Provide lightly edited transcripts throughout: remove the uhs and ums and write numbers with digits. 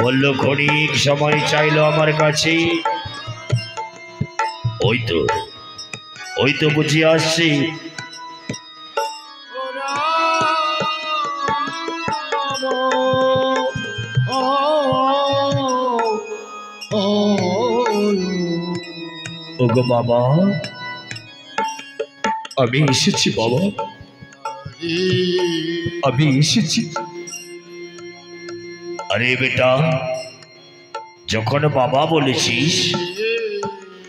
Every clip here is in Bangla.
বলল ক্ষণিক সময় চাইলো আমার কাছে। ওই তো বুঝিয়ে আসছি। ওগো বাবা, আমি এসেছি বাবা, আমি এসেছি। আরে বেটা, যখন বাবা বলেছিস,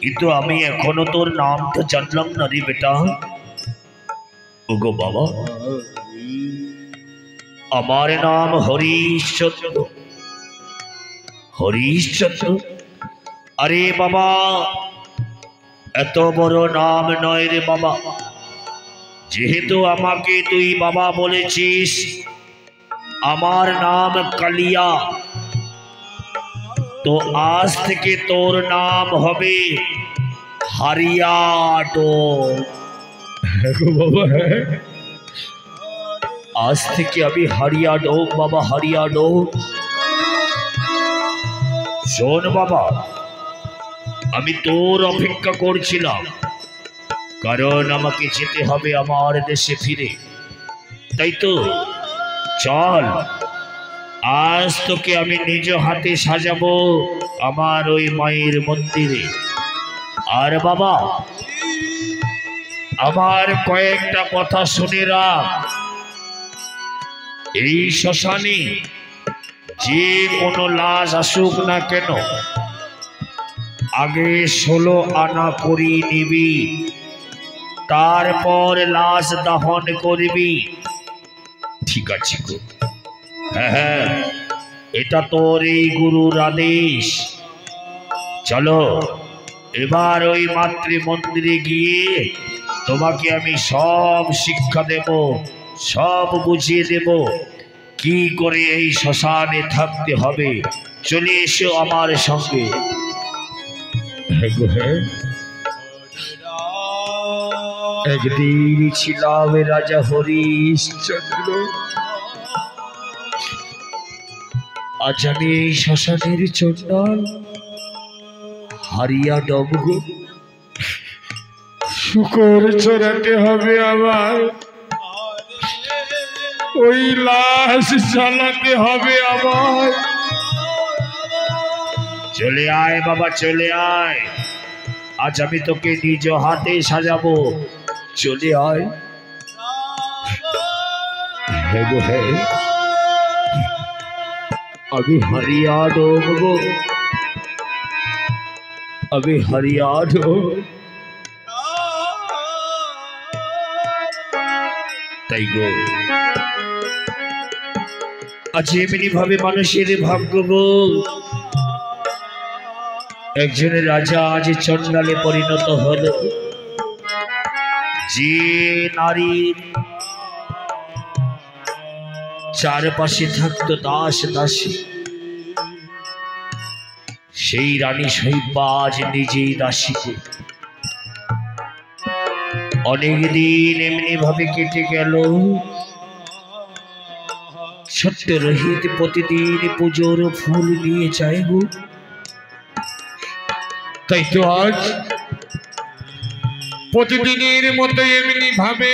কিন্তু আমি এখনো তোর নামটা জানলাম না রে বেটা। ওগো বাবা, আমার নাম হরিশচন্দ্র। হরিশচন্দ্র? আরে বাবা, এত বড় নাম নয় রে বাবা। যেহেতু আমাকে তুই বাবা বলেছিস, আমার নাম কালিয়া, তো আজ থেকে তোর নাম হবে হারিয়াডো। বাবা, আজ থেকে আমি হারিয়াডো বাবা, হারিয়াডো। শোন বাবা, আমি তোর অপেক্ষা করছিলাম, কারণ আমাকে যেতে হবে আমার দেশে ফিরে। তাই তো চল, আজ তোকে আমি নিজ হাতে সাজাবো আমার ওই মায়ের মন্দিরে। আর বাবা, আমার কয়েকটা কথা শুনে রাখ। এই শ্মশানে যে কোনো লাশ আসুক না কেন, আগে 16 আনা করি নিবি, তারপর লাশ দাফন করবি। ঠিক আছে গো? হ্যাঁ, এটা তোর এই গুরুর আদেশ। চলো এবার ওই মাতৃ মন্দিরে গিয়ে তোমাকে আমি সব শিক্ষা দেব, সব বুঝিয়ে দেব কি করে এই শ্মশানে থাকতে হবে। চলে এসো আমার সঙ্গে। একদিন ছিলাম রাজা হরিশচন্দ্র, আজ আমি এই শ্মশানের চণ্ডাল হারিয়াডো। শুকর চড়াতে হবে আবার, ওই লাশ জ্বালাতে হবে আবার। চলে আয় বাবা, চলে আয়, আজ আমি তোকে নিজ হাতে সাজাবো। চলে আয়। হ্যাঁ গো হ্যাঁ, আমি হারিয়াডো গো, আমি হারিয়াডো। তাই গো, আজ এমনি ভাবে মানুষের ভাগ্য গো। একজন রাজা আজ চণ্ডালে পরিণত হলো। যে নারীর চারপাশে থাকতো দাস দাসী, সেই রানী শৈব্যা আজ নিজেই দাসীকে। অনেকদিন এমনি ভাবে কেটে গেল। ছোট্ট রোহিত প্রতিদিন পুজোর ফুল নিয়ে যায় গো। তাই তো আজ প্রতিদিনের মতো এমনি ভাবে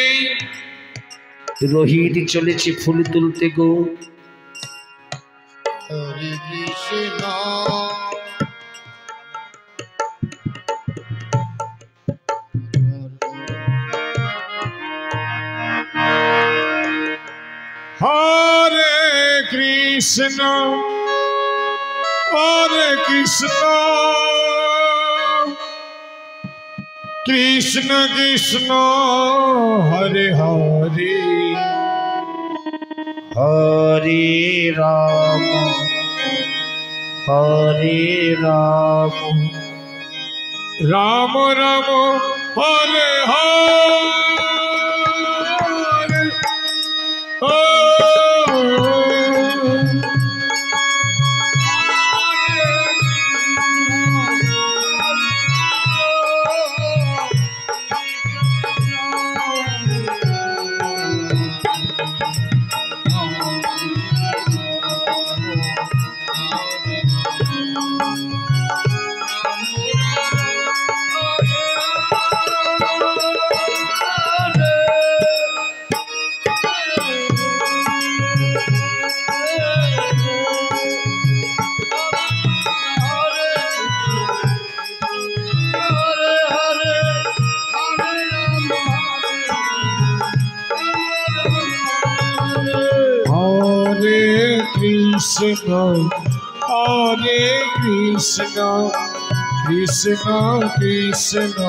রোহিত চলেছে ফুল তুলতে গো। হরে কৃষ্ণ হরে কৃষ্ণ হরে কৃষ্ণ কৃষ্ণ কৃষ্ণ হরে হরে হরে রাম হরে রাম রাম রাম হরে হরে কৃষ্ণ হরে কৃষ্ণ কৃষ্ণ কৃষ্ণ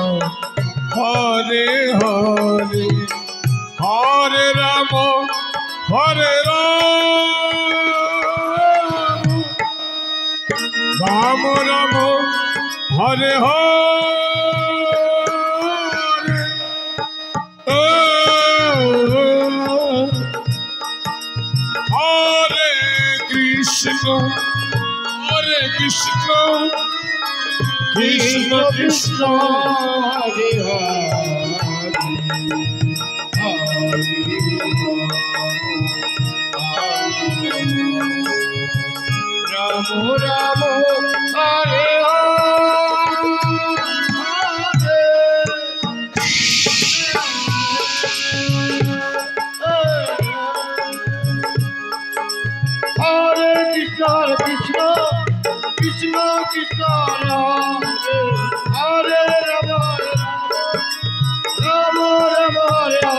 হরে হরে হরে রাম হরে রাম রাম হরে হরে হরে কৃষ্ণ কৃষ্ণ কৃষ্ণ হরে রাম রাম হরে হরে কৃষ্ণ কৃষ্ণ কৃষ্ণ কৃষ্ণ হরে রাম রাম রাম হরে হরে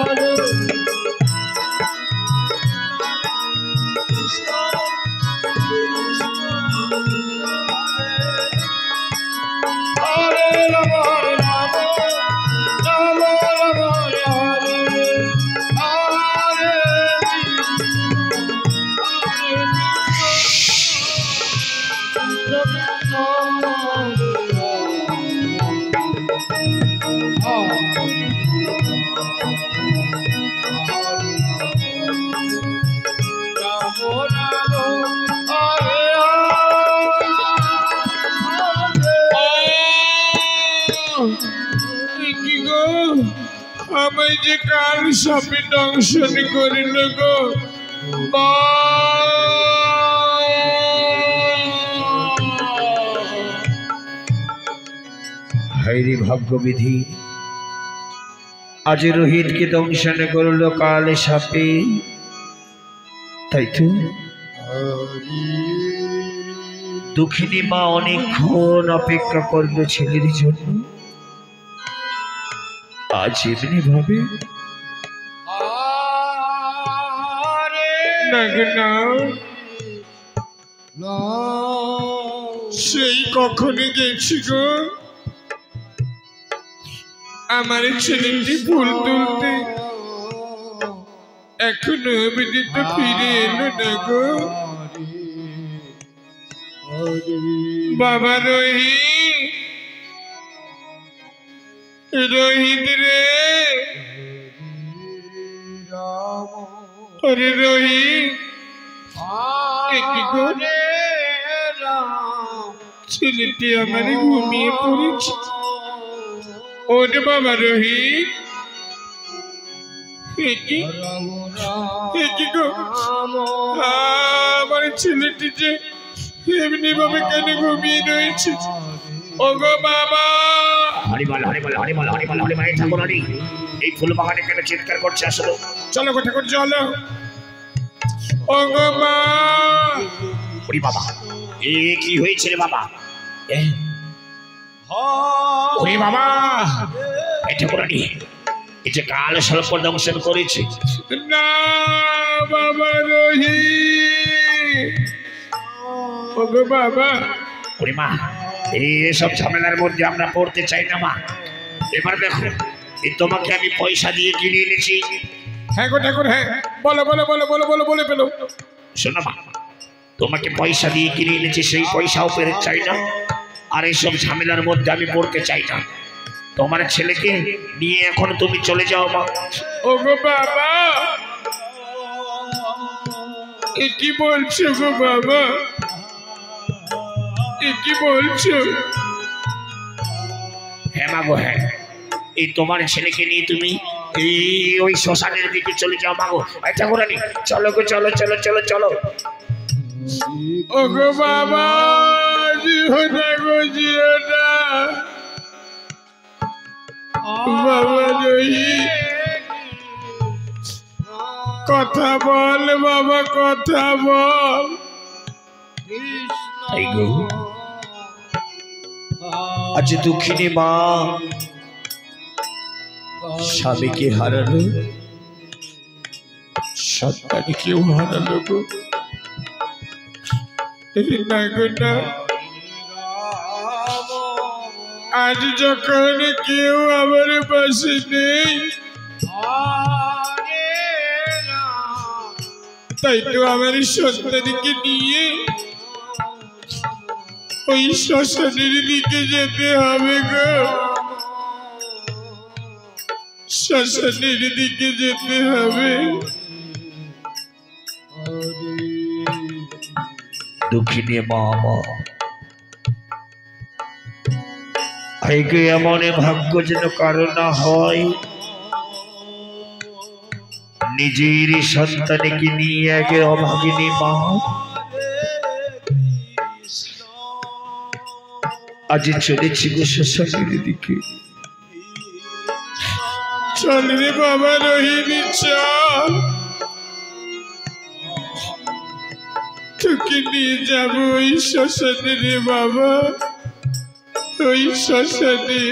হরে রাম রাম রাম হরে হরে আমায় যে কাল সাপে দংশন করিল গো হায়রে ভাগ্যবিধি, আজ রোহিতকে দংশন করলো কালে সাপে। তাই তো দুঃখিনী মা অনেকক্ষণ অপেক্ষা করলো ছেলের জন্য। আজ এমনি ভাবে সেই কখনই গেছি গো আমার ছেলেটি ফুল তুলতে, এখনো অবধি তো ফিরে এলো না গো। বাবা রোহিত রে, আরে রোহিত ছেলেটি আমার ঘুমিয়ে পড়েছে। ওরে বাবা রোহিত, আমার ছেলেটি যে এমনি ভাবে কেন ঘুমিয়ে রয়েছে? ও গো বাবা, হরিবল হরিবল হরিবল হরিবল হরিবল। এই ঠাকুরানী এই ফুল বাগানে কেন চিৎকার করছে? আসলে চলো গো ঠাকুর চলো। ও গো মা, ওরে বাবা, এ কি হয়েছে রে বাবা? ওরে বাবা, এই ঠাকুরানী এই যে কাল সর্প দংশন করেছে। না বাবা রোহিত, ও গো বাবা। ওরে মা, এইসব ঝামেলার মধ্যে আমরা পড়তে চাই না মা। এবার দেখো, এই তোমাকে আমি পয়সা দিয়ে কিনে এনেছি। হ্যাঁ গো ঠাকুর, হ্যাঁ বলো বলো বলো বলো বলো বলে পেলো। শোনো মা, তোমাকে পয়সা দিয়ে কিনে এনেছি, সেই পয়সাও ফেরত চাই না, আর এইসব ঝামেলার মধ্যে আমি পড়তে চাই না। তোমার ছেলেকে নিয়ে এখন তুমি চলে যাও মা। ও গো বাবা, এ কি বলছো গো বাবা, এ কি বলছো? হ্যাঁ মা গো, হ্যাঁ, এই তোমার ছেলেকে নিয়ে তুমি এই ওই শ্মশানের দিকে চলে যাও মা গো। আচ্ছা গোরানি, চলো গো, চলো চলো চলো চলো। ও গো বাবা, জিও না গো, জিও না বাবা রোহিত, কথা বল বাবা, কথা বল। তাই গো, আজ দুঃখিনী মা স্বামীকে হারালো, সন্তানকেও হারালো গো। না গো না, আজ যখন কেউ আমার পাশে নেই, তাই তো আমার সন্তানকে নিয়ে ওই শ্মশানের দিকে যেতে হবে গো, শ্মশানের দিকে যেতে হবে। দুঃখিনী মা, আগে এমন ভাগ্য যেন কারো না হয়, নিজের সন্তানকে নিয়ে আগে অভাগিনী মা আজ চলেছি গো শ্মশানের দিকে। চল রে বাবা রোহিণী, চল, তোকে নিয়ে যাবো ওই শ্মশানে রে বাবা, ওই শ্মশানে।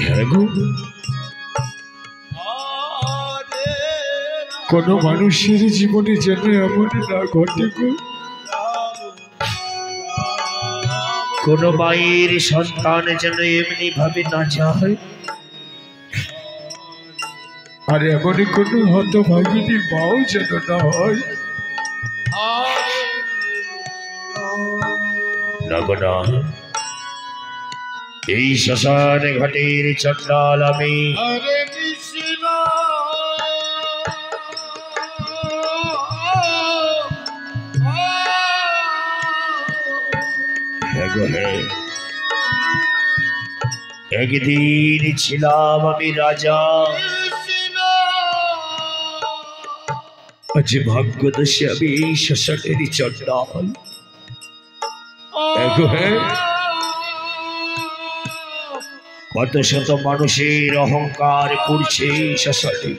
হ্যাঁ গো, কোন মানুষের জীবনে যেন এমন না ঘটে গো, কোন মায়ের সন্তান যেন এমনি ভাবে না যায়, আর এমনই কোনো হতভাগিনী মাও যেন না হয়। না গো না, এই শ্মশান ঘাটের চণ্ডাল আমি। হ্যাঁ গো হ্যাঁ, একদিন ছিলাম আমি রাজা, আজ ভাগ্যদোষে আমি এই শ্মশানেরই চণ্ডাল। হ্যাঁ গো হ্যাঁ, কত শত মানুষের অহংকার করছে এই শ্মশানে,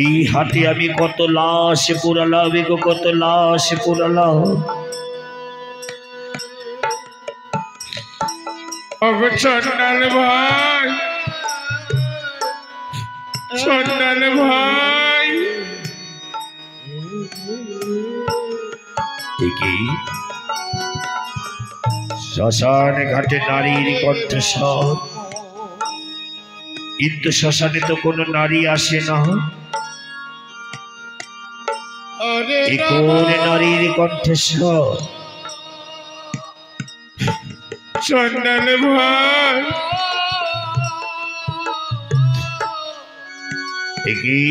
এই হাতে আমি কত লাশ পোড়ালাম গো, কত লাশ পোড়ালাম। চন্ডাল ভাই, চন্ডাল ভাই, ঠিকই শ্মশান ঘাটে নারীর কণ্ঠস্বর, কিন্তু শ্মশানে তো কোনো নারী আসে না। এ কোন নারীর কণ্ঠস্বর? চন্ডাল ভাই, ঠিকই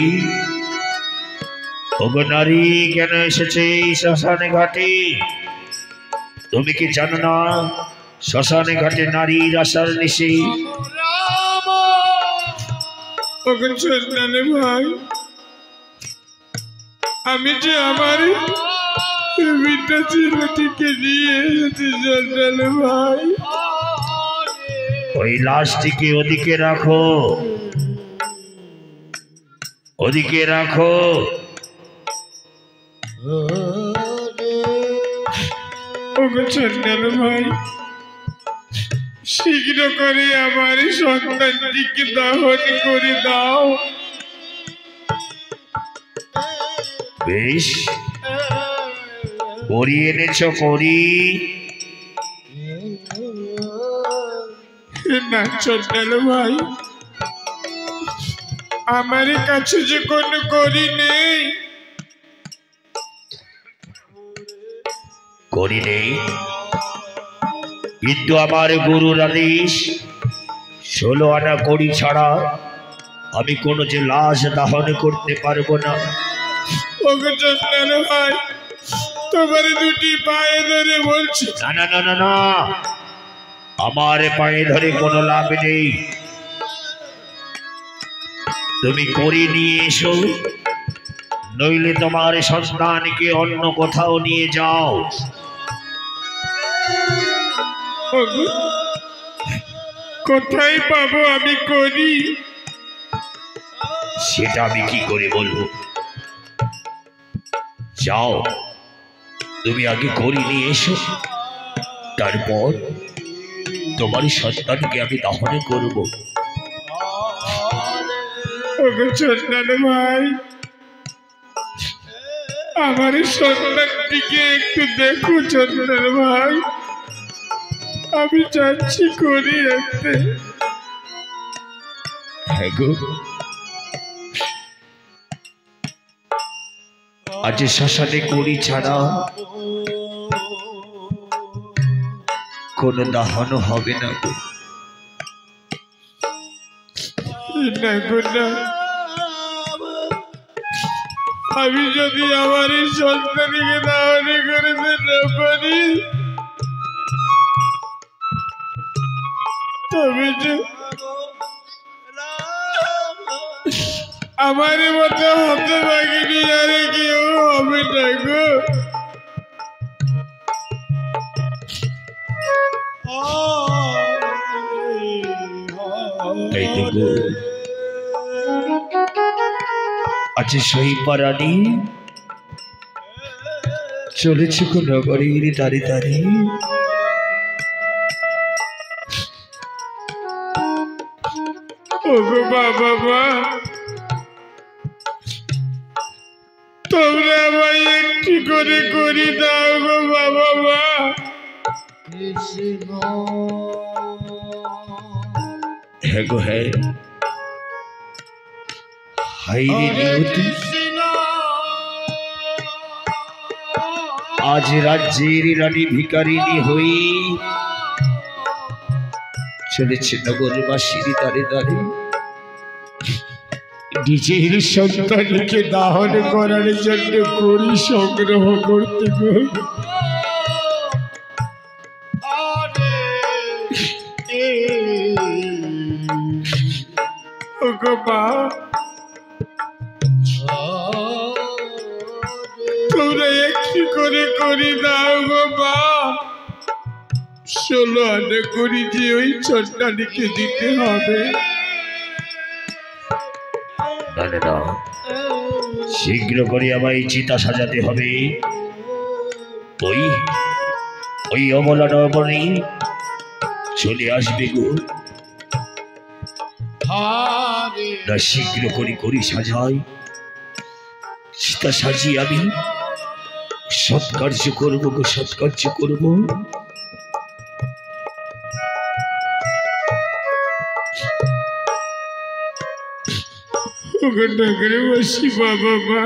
ওগো নারী কেন এসেছে এই শ্মশানে ঘাটে? তুমি কি জানো না শ্মশানে ঘাটে নারীর আসার নিষেধ? ওগো চন্ডাল ভাই, আমি যে আমার বিটা ছেলেটিকে নিয়ে এসেছি চন্ডাল ভাই। ওই লাশটিকে ওদিকে রাখো, ওদিকে রাখো। ওগো চন্ডাল ভাই, শীঘ্র করে আমার সন্তানটিকে দাহন করে দাও। বেশ, করি এনেছ করি। না চন্ডাল ভাই, আমার কাছে যে কোনো করি নেই। করি নেই, কিন্তু আমার গুরুর আদেশ 16 আনা কড়ি ছাড়া আমি কোনো যে লাশ দাহন করতে পারবো না। ওগো চন্ডাল ভাই, তোমার দুটি পায়ে ধরে বলছি। না না না না না, আমার পায়ে ধরে কোনো লাভ নেই। তুমি করি নিয়ে এসো, নইলে তোমার সন্তানকে অন্য কোথাও নিয়ে যাও। ওগো, কোথায় পাবো আমি করি? সেটা আমি কি করে বলবো? যাও, তুমি আগে করি নিয়ে এসো, তারপর তোমার সন্তানকে আমি দাহন করব। ওগো চন্দন ভাই, আমার সন্তানটিকে একটু দেখো চন্দন ভাই, আমি যাচ্ছি করি একটা। হ্যাঁ গো, আজ শ্মশানে করি ছাড়া কোনো দাহন হবে না গো। না গো না, আমি যদি আমার এই সন্তানকে দাহনি করে না পারি, তবে যে আমার মতো হতে পারিনি আর কেউ হবে না গো। এই তো গো, আজ সেই পারানি চলেছে কোন নগরীর দাঁড়ি দাঁড়ি। ওগো বাবা মা, তোমরা আমায় একটি করে করি দাও গো বাবা মা। হ্যাঁ গো হ্যাঁ, হাই রে নিয়তি, আজ রাজ্যের রানী ভিকারিনী হই চলেছে নগরবাসীর দাঁড়ে দাঁড়ে। নিজের সন্তানকে দাহন করার জন্য করি সংগ্রহ করতে গো। ওগো মা, তোমরা একটি করে করি দাও গো মা। 16 আনা করি যে ওই সন্তানকে দিতে হবে। না না না, শীঘ্র করে আমায় চিতা সাজাতে হবে। ওই ওই অমলা নবনী চলে আসবে গো। না শীঘ্র করে করি সাজাই, চিতা সাজিয়ে আমি সৎকার্য করবো গো, সৎকার্য করবো। ওগো নগরবাসী বাবা মা,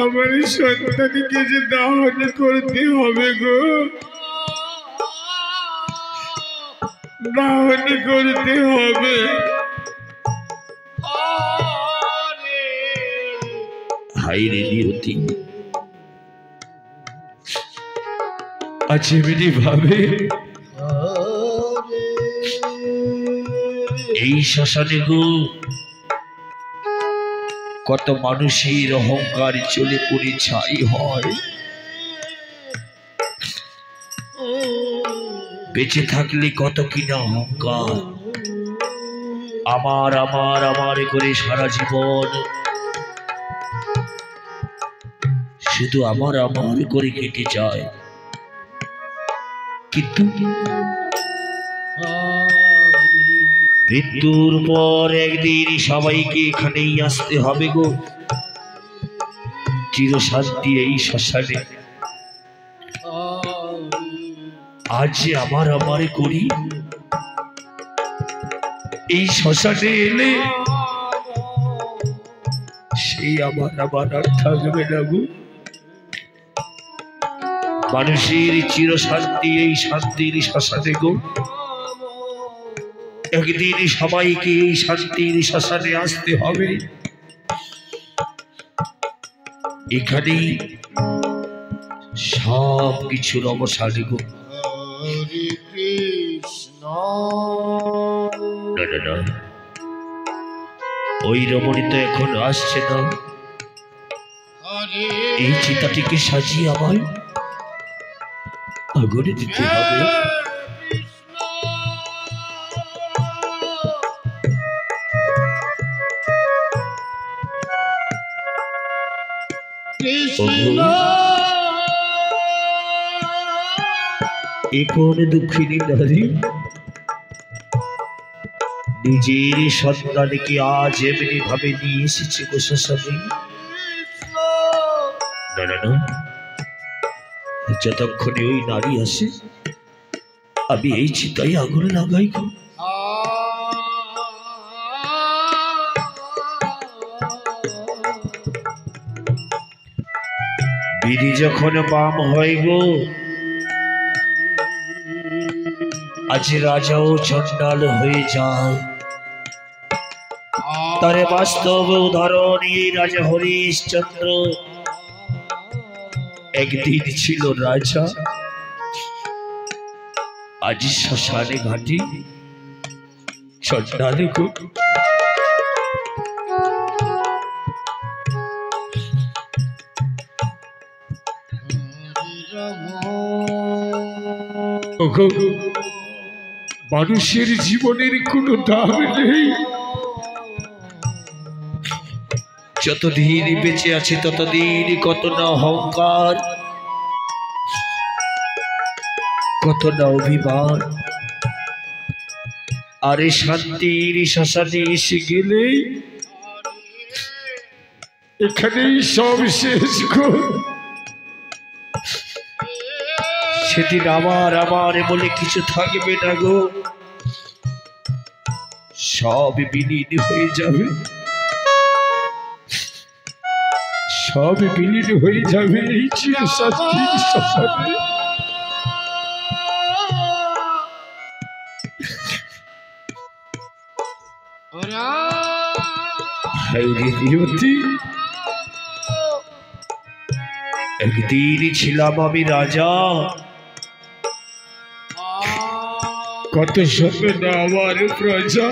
আমার সন্তানকে যে দাহন করতে হবে গো, দাহন করতে হবে। হাই রে নিয়তি, আজ এমনি ভাবে এই শ্মশানে গো কত মানুষের অহংকার চলে পড়ে ছাই হয়। বেঁচে থাকলে কত কিনা অহংকার, আমার আমার আমার করে সারা জীবন শুধু আমার আমার করে কেটে যায়। কিন্তু মৃত্যুর পর একদিন সবাইকে এখানেই আসতে হবে গো, চিরশান্তি এই শ্মশানে। আজ যে আমার আমার করি এই শ্মশানে এলে সেই আমার আমার আর থাকবে না গো। মানুষের চিরশান্তি এই শান্তির শ্মশানে গো। একদিন সবাইকে এই শান্তির শ্মশানে আসতে হবে। এখানেই সব কিছুর অবসান গো। না না না, ওই রমণী তো এখন আসছে না। এই চিতাটিকে সাজিয়ে আমায় আগুনে দিতে হবে। এ কোন দুঃখিনী নারী, নিজের সন্তানকে আজ এমনি ভাবে নিয়ে এসেছে গো শ্মশানে। না না না, যতক্ষণে ওই নারী আসে আমি এই চিতায় আগুন লাগাই গো। বিধি যখন বাম হয় গো, আজ রাজাও চণ্ডাল হয়ে যায়। তারে বাস্তব উদাহরণ এই রাজা হরিশ্চন্দ্র। একদিন ছিল রাজা, আজ শ্মশানে ঘাটি চণ্ডাল গো। মানুষের জীবনের কোনো দাম নেই। যতদিন বেঁচে আছে ততদিন কত না অহংকার, কত না অভিমান। আরে শান্তির শ্মশানে এসে গেলে এখানেই সব শেষ গো। সেদিন আমার আমার বলে কিছু থাকবে না গো, সব বিলীন হয়ে যাবে, সব বিলীন হয়ে যাবে এই চিরশান্তির শ্মশানে। একদিন ছিলাম আমি রাজা, কত শত না আমার প্রজা,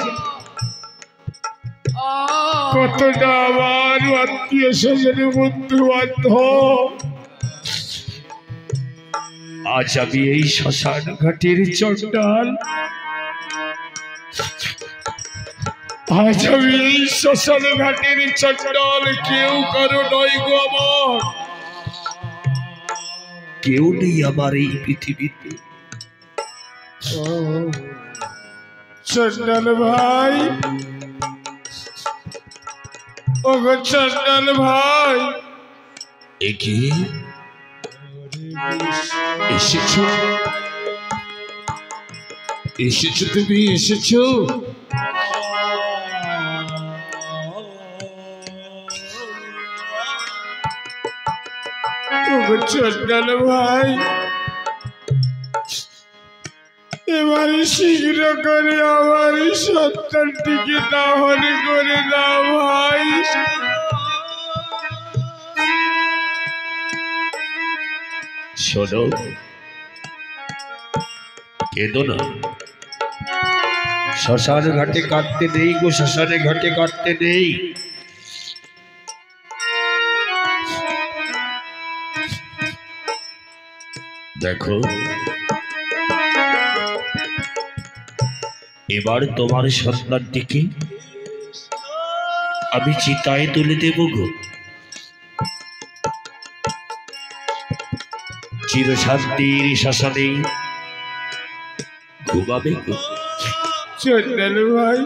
কত না আমার আত্মীয় স্বজন বন্ধু বান্ধব। আজ আমি এই শ্মশান ঘাটের চণ্ডাল, আজ আমি এই শ্মশান ঘাটের চণ্ডাল। কেউ কারো নয় গো আমার, কেউ নেই আমার এই পৃথিবীতে। চণ্ডাল ভাই, ওগো চণ্ডাল ভাই, একে এসেছো, এসেছো তুমি, এসেছো। ওগো চণ্ডাল ভাই, এবারে শীঘ্র করে আমার সন্তানটিকে দাহন করে দাও ভাই। শোনো, কেঁদো না, শ্মশান ঘাটে কাটতে নেই গো, শ্মশানে ঘাটে কাটতে নেই। দেখো, এবার তোমার সন্তানটিকে আমি চিতায় তুলে দেব গো, চিরশান্তির শ্মশানে ঘুমাবে গো। চণ্ডাল ভাই,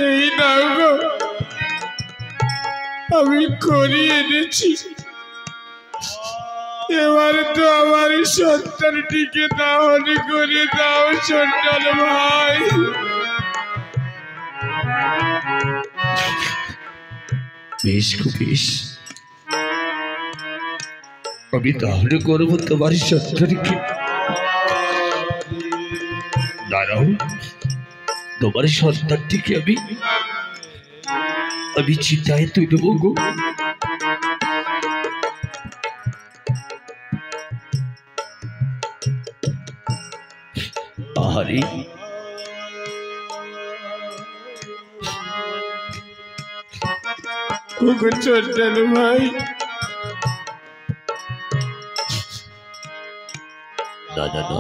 এই নাও গো, আমি করিয়ে এনেছি। এবার তো আমার সন্তানটিকে দাহন করে দাও চণ্ডাল ভাই। বেশ গো বেশ, আমি তাহলে করবো তোমার সন্তানকে। দাঁড়াও, তোমার সন্তানটিকে আমি চিতায় তুলব গো। আহারে, ওগো চণ্ডাল ভাই, না না না,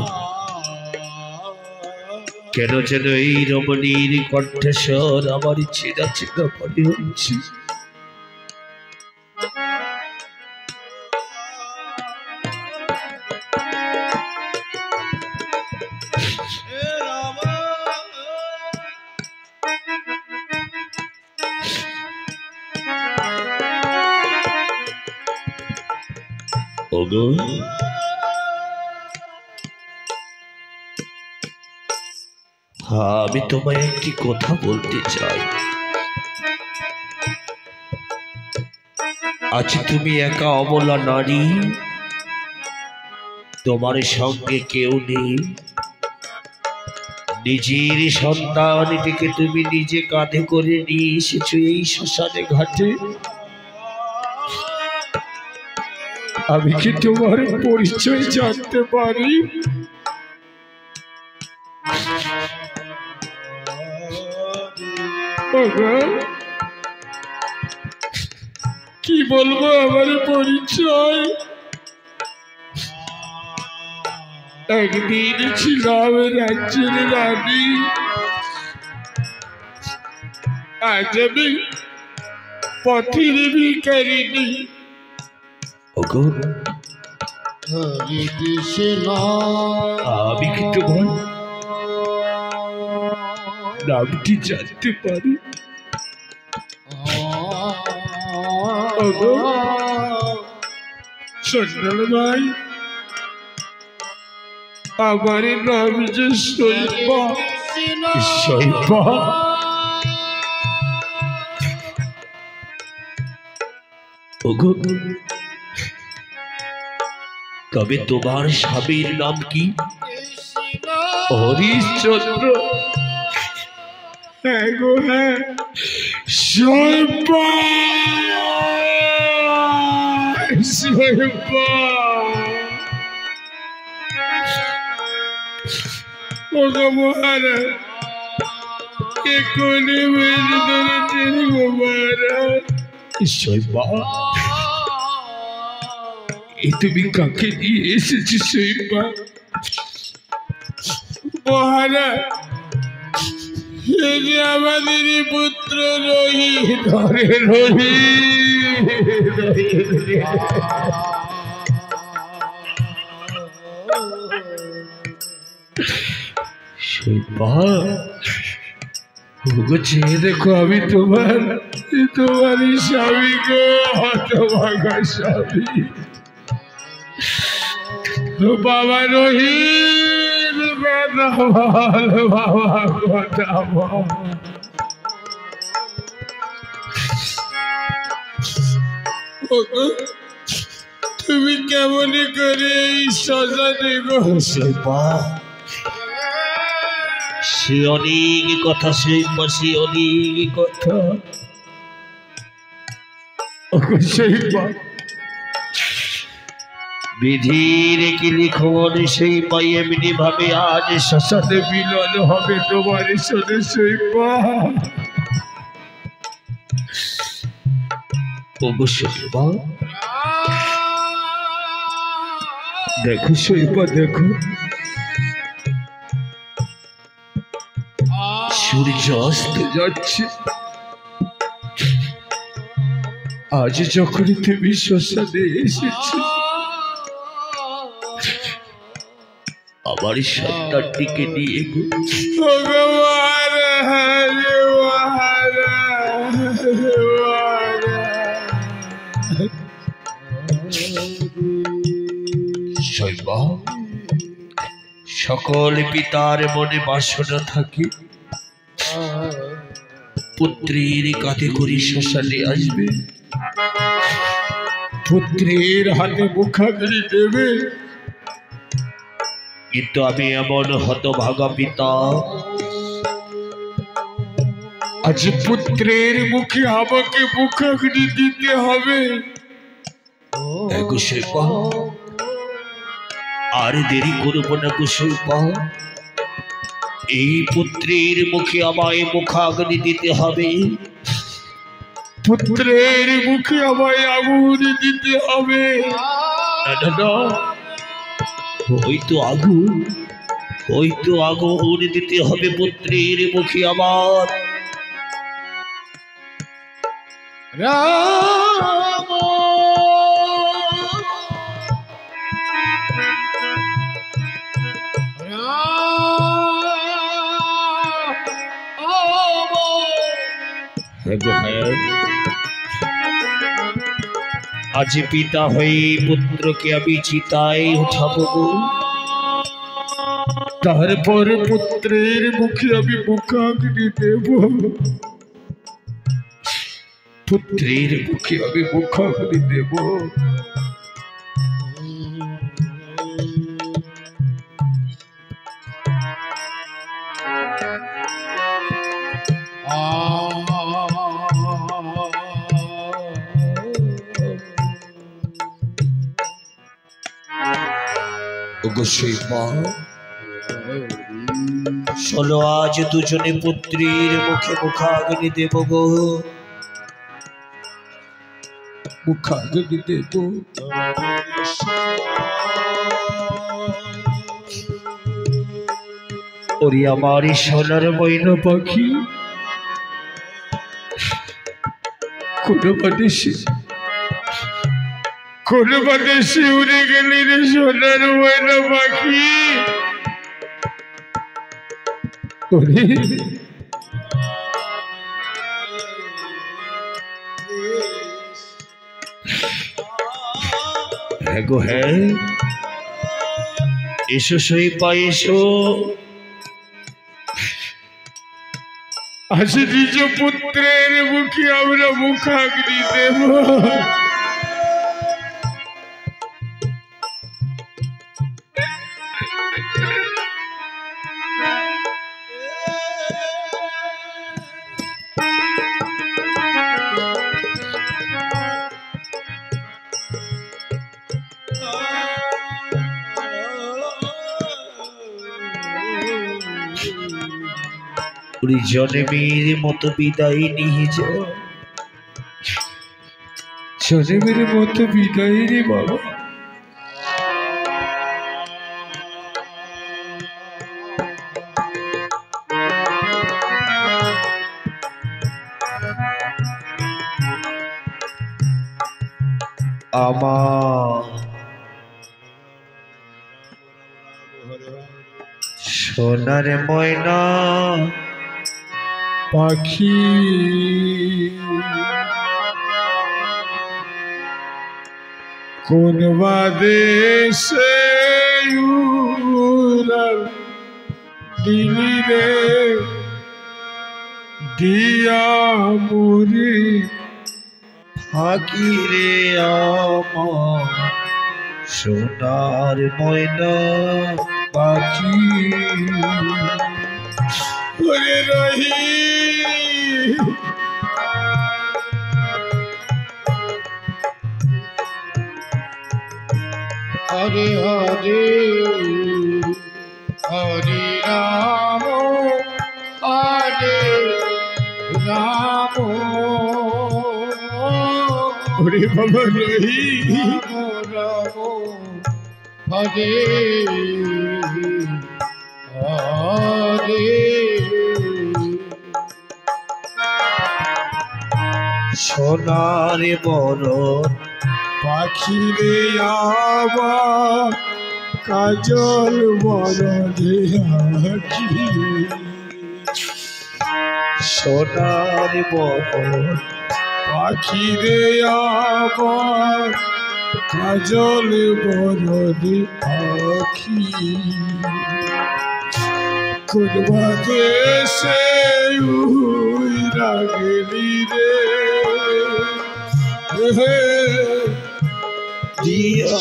কেন যেন এই রমণীর কণ্ঠস্বর আমার চেনা চেনা মনে হচ্ছে। ওগো আমি তোমায় একটি কথা বলতে চাই। আজ তুমি একা অবলা নারী, তোমার সঙ্গে কেউ নেই। নিজের সন্তানটিকে তুমি নিজে কাঁধে করে নিয়ে এসেছো এই শ্মশানে ঘাটে। আমি কি তোমার পরিচয় জানতে পারি? কি বলবো আমার পরিচয়? একদিন ছিলাম রাজ্যের রানী, আজ আমি পথের ভিখারিণী। ওগো আমি কি তোমার নামটি জানতে পারি? ওগো সন্ন্যাল ভাই, আমার নাম যে শৈবা। শৈবা ওগো তবে তোমার স্বামীর নাম কি? হরিশ্চন্দ্র। হ্যাঁ গো হ্যাঁ, শৈবা শৈবা। ওগো মহারাজ, এখনই বেশ ধরেছেন গো মহারাজ। শৈবা, এ তুমি কাকে নিয়ে এসেছি শৈবা? মহারাজ, এ যে আমাদের পুত্র রোহিত। শৈবা ওগো চেয়ে দেখো, আমি তোমারই স্বামী গো, হতভাগা স্বামী। বাবা রহিত, কথা বল বাবা, কথা বল। তুমি কেমন করে এই শ্মশানে গো? শৈবা সে অনেক কথা, শৈবা সে অনেক কথা। শৈবা, বিধির কি লিখন শৈবা এমনি ভাবে আজ শ্মশানে মিলন হবে তোমার শোনে শৈবা। ওগো শৈবা দেখো শৈবা, দেখো সূর্য অস্ত যাচ্ছে। আজ যখন তুমি শ্মশানে এসেছো, আমার সন্তানটিকে নিয়ে গো। ওগো মহারাজ, মহারাজ, শৈবা সকল পিতার মনে বাসনা থাকে, পুত্রের কাঁধে করে শ্মশানে আসবে, পুত্রের হাতে মুখাগ্নি দেবে। কিন্তু আমি এমন হতভাগা পিতা, আজ পুত্রের মুখে আমাকে মুখাগ্নি দিতে হবে। গো শৈবা আর দেরি করবো না গো শৈবা, এই পুত্রের মুখে আমায় মুখাগ্নি দিতে হবে। পুত্রের মুখে আমায় আগুন দিতে হবে। হয়তো আগুন দিতে হবে পুত্রের মুখে আমার। রাম আজ পিতা হয়ে পুত্রকে আমি চিতায় উঠাবো গো। তারপর পুত্রের মুখে আমি মুখাগ্নি দেব, পুত্রের মুখে আমি মুখাগ্নি দেব। চলো আজ দুজনে পুত্রীর মুখে মুখাগ্নি দেব গো। মুখাগ্নি দেব। ওরে আমার সোনার ময়না পাখি, কোন বাদেশে উড়ে গেলি রে সোনার ময়না পাখি। ওরে হ্যাঁ গো হ্যাঁ, এসো সইপা এসো। আজ নিজ পুত্রের মুখে আমরা মুখাগ্নি দেব। জনমের মতো বিদায় নিয়ে যাও, জনমের মতো বিদায় রে বাবা। আমার সোনার ময়না পাখি, কোন বাদেশে দিলি রে দিয়া মুরি ফাঁকি রে আমার সোনার ময়না পাখি। ওরে রহি হরে হরে হরে রাম হরে রাম। ওরে বাবা রহি রাম হরে হরে। সোনার বরণ পাখি রে আবার কাজল বরণে আখি। সোনার বরণ পাখি রে আবার কাজল বরণে আখি। কোন বাদেশে উইরা গেলি রে দিয়া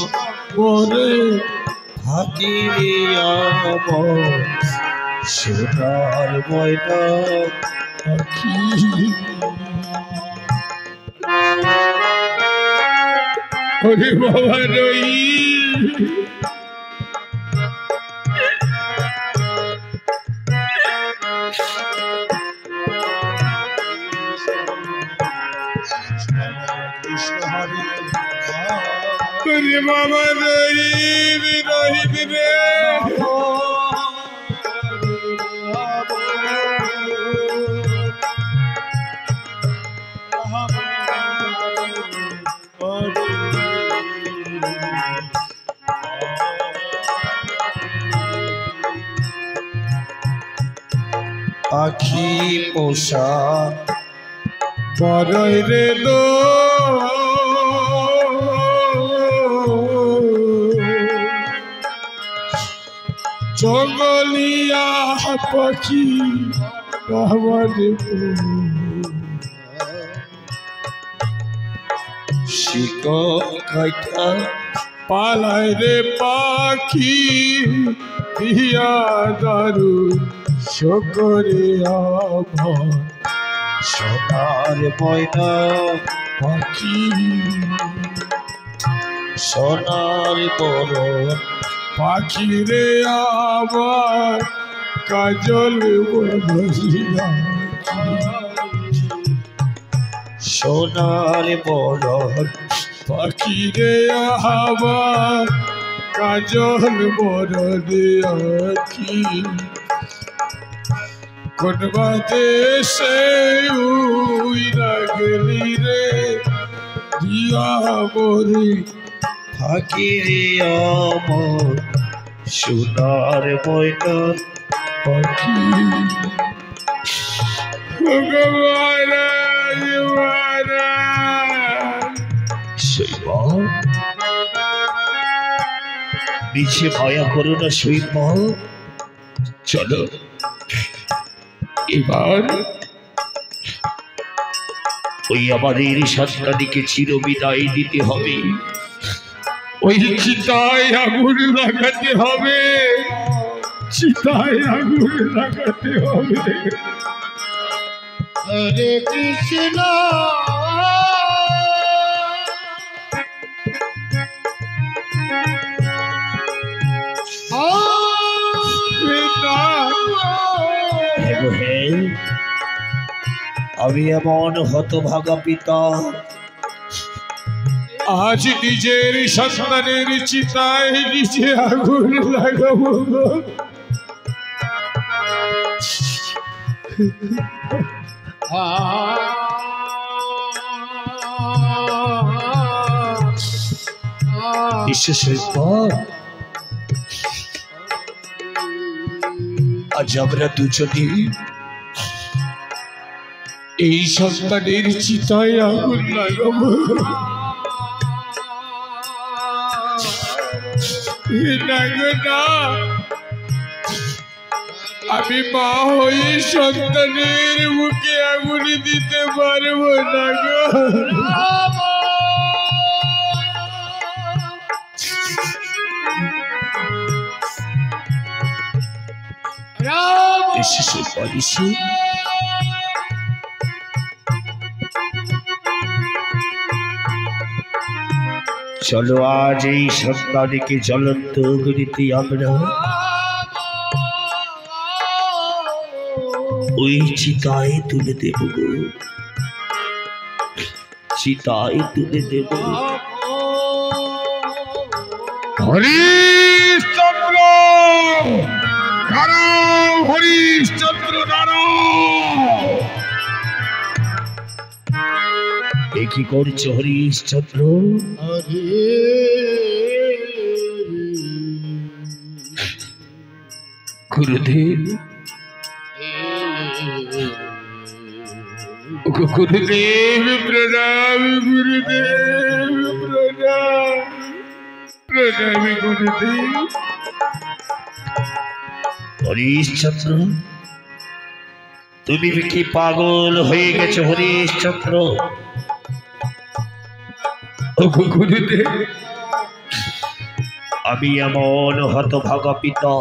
মনে ফাঁকি রে আমার সোনার ময়না পাখি। ওরে বাবা রই ওরে বাবা রই রহিত রে পাখি পোষা বড়ই রে দো জঙ্গলিয়া পাখি আমার শিকা পালায় রে পাখি দিয়া দারু শকরে আমার সোনার ময়না পাখি সোনার বড় পাখি রে আমার কাজল বদলিয়া সোনার বড় পাখি রে আমার কাজল বড় আখি কোন দেশে উইরা গেলি রে দিয়া বরি ফাঁকি রে আমার সোনার ময়না পাখি নিচে মায়া করো না শৈবা, চলো এবার ওই আমাদের সন্তানকে চিরবিদায় দিতে হবে। ওই চিতায় আগুন লাগাতে হবে, চিতায় আগুন লাগাতে হবে। হরে কৃষ্ণ আমি এমন হতভাগা পিতা, আজ নিজের সন্তানের চিতায় নিজে আগুন লাগাবো। আজ আমরা দুজনে এই সন্তানের চিতায় আগুন লাগাবো। আমি মা হয়ে সন্তানের মুখে আগুন দিতে পারবো না গো। চলো আজ এই সন্তানকে জ্বলন্ত অগ্নিতে আমরা ওই চিতায় তুলে দেব গো, চিতায় তুলে দেব। হরিশ্চন্দ্র দাঁড়াও, হরিশ্চন্দ্র দাঁড়াও। এ কি করছো হরিশ্চন্দ্র? গুরুদেব, গুরুদেব প্রণাম, গুরুদেব প্রণাম, প্রণাম গুরুদেব। হরিশ্চন্দ্র, তুমি কি পাগল হয়ে গেছো হরিশ্চন্দ্র? গুরুদেব, আমি এমন হতভাগা পিতা,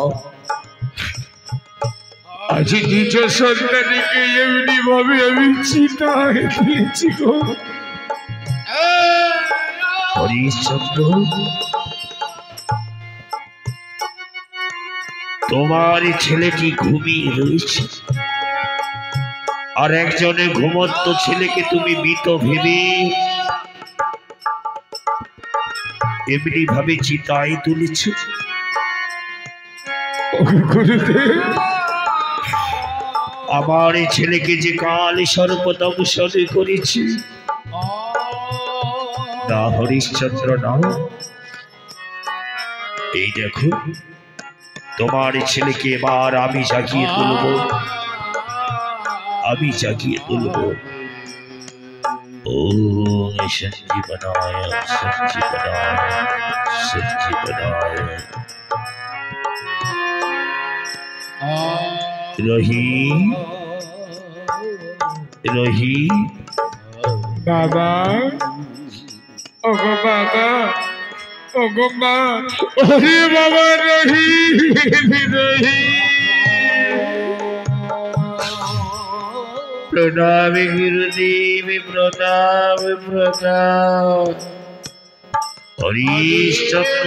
আজ নিজ সন্তানকে এমনি ভাবে আমি চিতায় দিয়েছি গো। হরিশ্চন্দ্র, তোমার ছেলেটি ঘুমিয়ে রয়েছে, আর একজনের ঘুমন্ত ছেলেকে তুমি মৃত ভেবে এমনি ভাবে চিতায় তুলেছ। গুরুদেব, আমার ছেলেকে যে কাল সর্বদংশন করেছি, না হরিশ্চন্দ্র না, এই দেখো তোমার ছেলেকে এবার আমি জাগিয়ে তুলব, আমি জাগিয়ে তুলব। ওম সঞ্জীবনায় সঞ্জীবনায় সঞ্জীবনায়। রহি রহি বাবা ওগো বাবা ওগো মা ওরে বাবা রহি রহি প্রণাম গুরুদেব প্রণাম প্রণাম হরিশ্চন্দ্র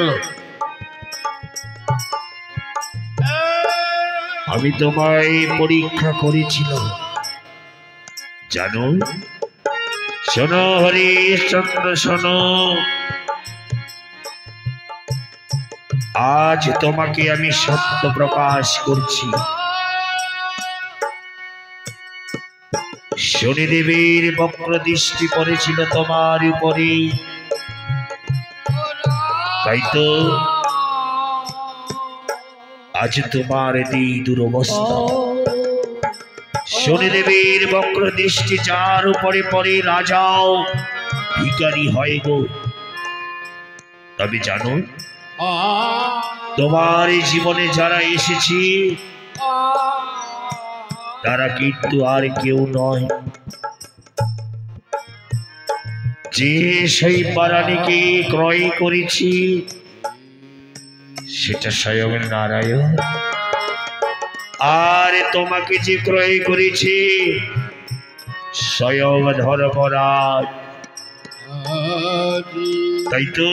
আমি তোমায় পরীক্ষা করেছিলাম জানো শোনো হরিশ্চন্দ্র শোনো আজ তোমাকে আমি সত্য প্রকাশ করছি শনিদেবের বক্র দৃষ্টি পড়েছিল তোমার উপরে তাই তো আজ তোমার এই দুরবস্থা শনিদেবের বক্র দৃষ্টি যার উপরে পড়ে রাজাও ভিখারি হয় গো তবে জানো তোমার জীবনে যারা এসেছে তারা কিন্তু আর কেউ নয় যে সেই প্রাণীকে ক্রয় করেছি সেটা স্বয়ং নারায়ণ আর তোমাকে যে ক্রয় করেছে স্বয়ং ধর্মরাজ তাই তো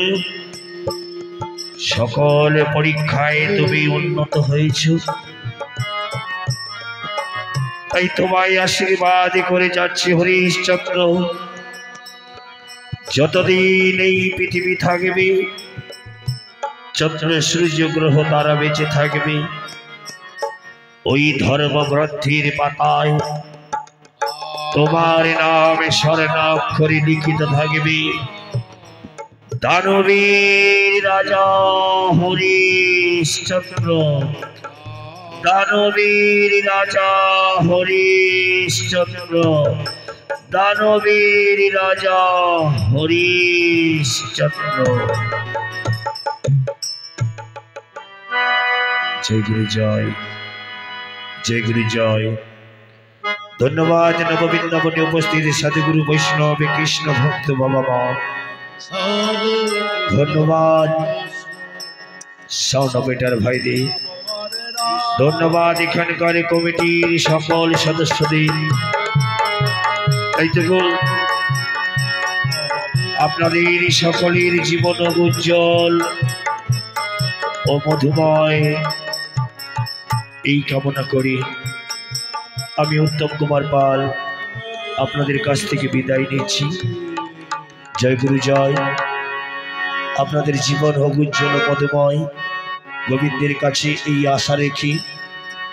সকল পরীক্ষায় তুমি উন্নত হয়েছ তাই তোমায় আশীর্বাদ করে যাচ্ছে হরিশ্চন্দ্র যতদিন এই পৃথিবী থাকবে চন্দ্র সূর্য গ্রহ তারা বেঁচে থাকবে ওই ধর্মগ্রন্থির পাতায় তোমার নামে স্বর্ণাক্ষরে লিখিত থাকবে দানবীর রাজা হরিশ্চন্দ্র দানবীর রাজা হরিশ্চন্দ্র দানবীর রাজা হরিশ্চন্দ্র জয় গুরু জয় জয় গুরু জয় ধন্যবাদ নববৃন্দাবনে উপস্থিত সাধুগুরু বৈষ্ণব কৃষ্ণ ভক্ত বাবা মা ধন্যবাদ সাউন্ড অপারেটর ভাইদের ধন্যবাদ এখানকার কমিটির সকল সদস্যদের এইটুকু আপনাদের সকলের জীবন উজ্জ্বল ও মধুময় এই কামনা করি আমি উত্তম কুমার পাল আপনাদের কাছ থেকে বিদায় নিচ্ছি জয় গুরু জয় আপনাদের জীবন হোক উজ্জ্বল মধুময় গোবিন্দের কাছে এই আশা রেখে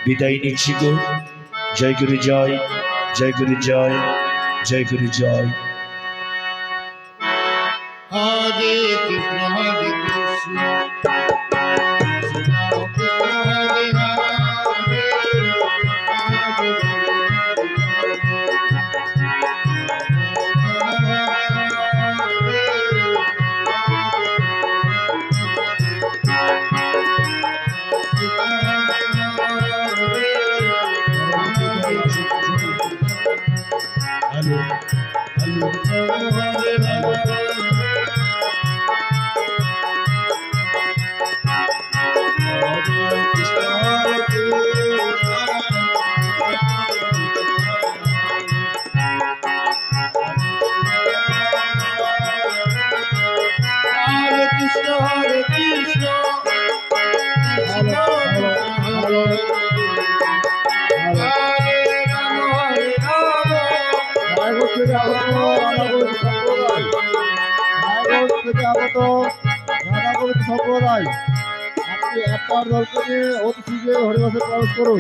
বিদায় নিচ্ছি গো জয় গুরু জয় জয় গুরু জয় জয় গুরু জয় হরে কৃষ্ণ হরে কৃষ্ণ সম্প্রদায় আপনি আপনার দলকে নিয়ে অতি শীঘ্রই হরিবাসে প্রবেশ করুন।